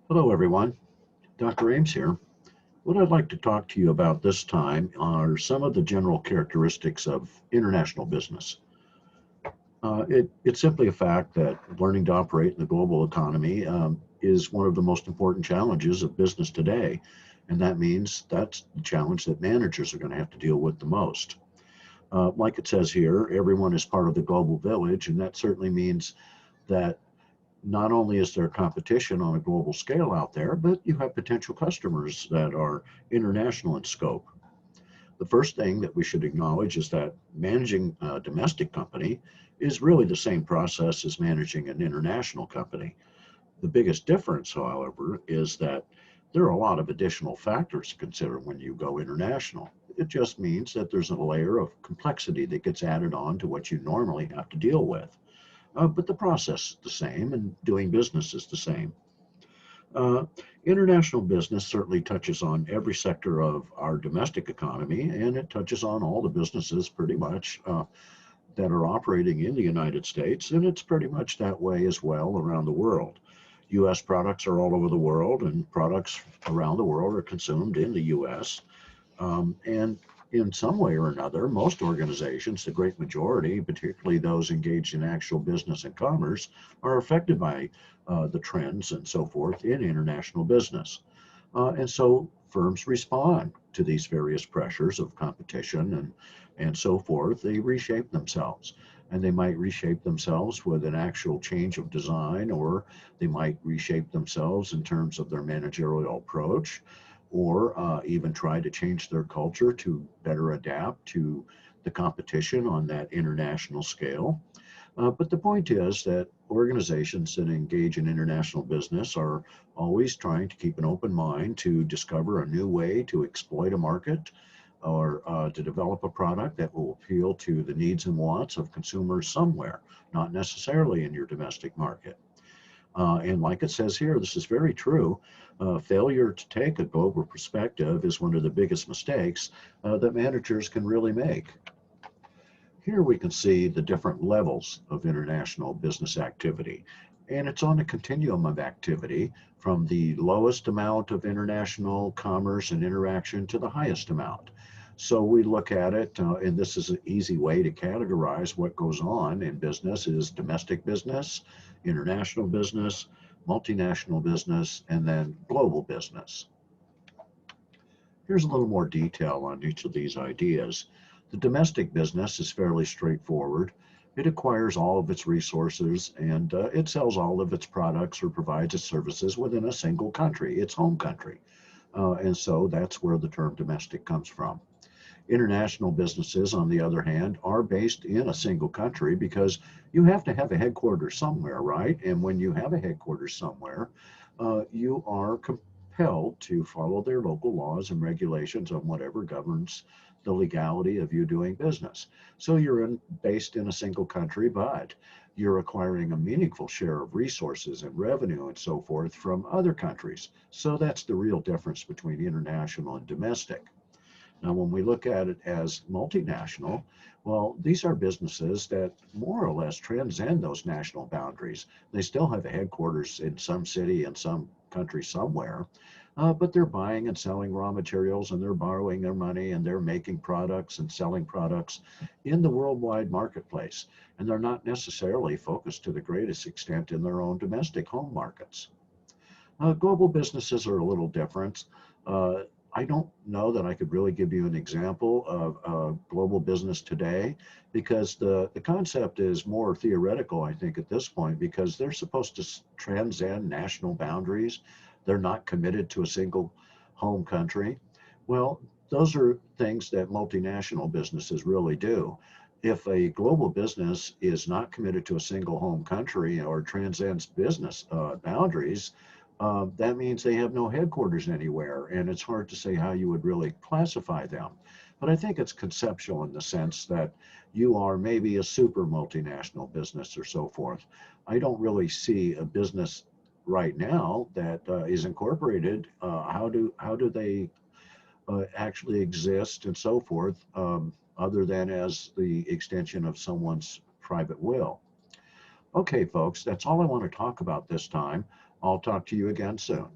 Hello, everyone. Dr. Ames here. What I'd like to talk to you about this time are some of the general characteristics of international business. It's simply a fact that learning to operate in the global economy is one of the most important challenges of business today. And that means that's the challenge that managers are going to have to deal with the most. Like it says here, everyone is part of the global village, and that certainly means that not only is there competition on a global scale out there, but you have potential customers that are international in scope. The first thing that we should acknowledge is that managing a domestic company is really the same process as managing an international company. The biggest difference, however, is that there are a lot of additional factors to consider when you go international. It just means that there's a layer of complexity that gets added on to what you normally have to deal with. But the process is the same and doing business is the same. Uh, International business certainly touches on every sector of our domestic economy, and it touches on all the businesses pretty much that are operating in the United States, and it's pretty much that way as well around the world. US products are all over the world, and products around the world are consumed in the US. And in some way or another, most organizations, the great majority, particularly those engaged in actual business and commerce, are affected by the trends and so forth in international business. And so firms respond to these various pressures of competition and so forth. They reshape themselves. And they might reshape themselves with an actual change of design, or they might reshape themselves in terms of their managerial approach, or even try to change their culture to better adapt to the competition on that international scale. But the point is that organizations that engage in international business are always trying to keep an open mind to discover a new way to exploit a market or to develop a product that will appeal to the needs and wants of consumers somewhere, not necessarily in your domestic market. And like it says here, this is very true. Failure to take a global perspective is one of the biggest mistakes that managers can really make. Here we can see the different levels of international business activity. And it's on a continuum of activity from the lowest amount of international commerce and interaction to the highest amount. So we look at it, and this is an easy way to categorize what goes on in business is domestic business, international business, multinational business, and then global business. Here's a little more detail on each of these ideas. The domestic business is fairly straightforward. It acquires all of its resources and it sells all of its products or provides its services within a single country, its home country. And so that's where the term domestic comes from. International businesses, on the other hand, are based in a single country because you have to have a headquarters somewhere, right? And when you have a headquarters somewhere, you are compelled to follow their local laws and regulations on whatever governs the legality of you doing business. So based in a single country, but you're acquiring a meaningful share of resources and revenue and so forth from other countries. So that's the real difference between international and domestic. Now, when we look at it as multinational, well, these are businesses that more or less transcend those national boundaries. They still have a headquarters in some city in some country somewhere, but they're buying and selling raw materials and they're borrowing their money and they're making products and selling products in the worldwide marketplace. And they're not necessarily focused to the greatest extent in their own domestic home markets. Global businesses are a little different. Uh, I don't know that I could really give you an example of a global business today because the concept is more theoretical, I think, at this point, because they're supposed to transcend national boundaries. They're not committed to a single home country. Well, those are things that multinational businesses really do. If a global business is not committed to a single home country or transcends business boundaries, that means they have no headquarters anywhere, and it's hard to say how you would really classify them. But I think it's conceptual in the sense that you are maybe a super multinational business or so forth. I don't really see a business right now that is incorporated. How do they actually exist and so forth, other than as the extension of someone's private will? Okay, folks, that's all I want to talk about this time. I'll talk to you again soon.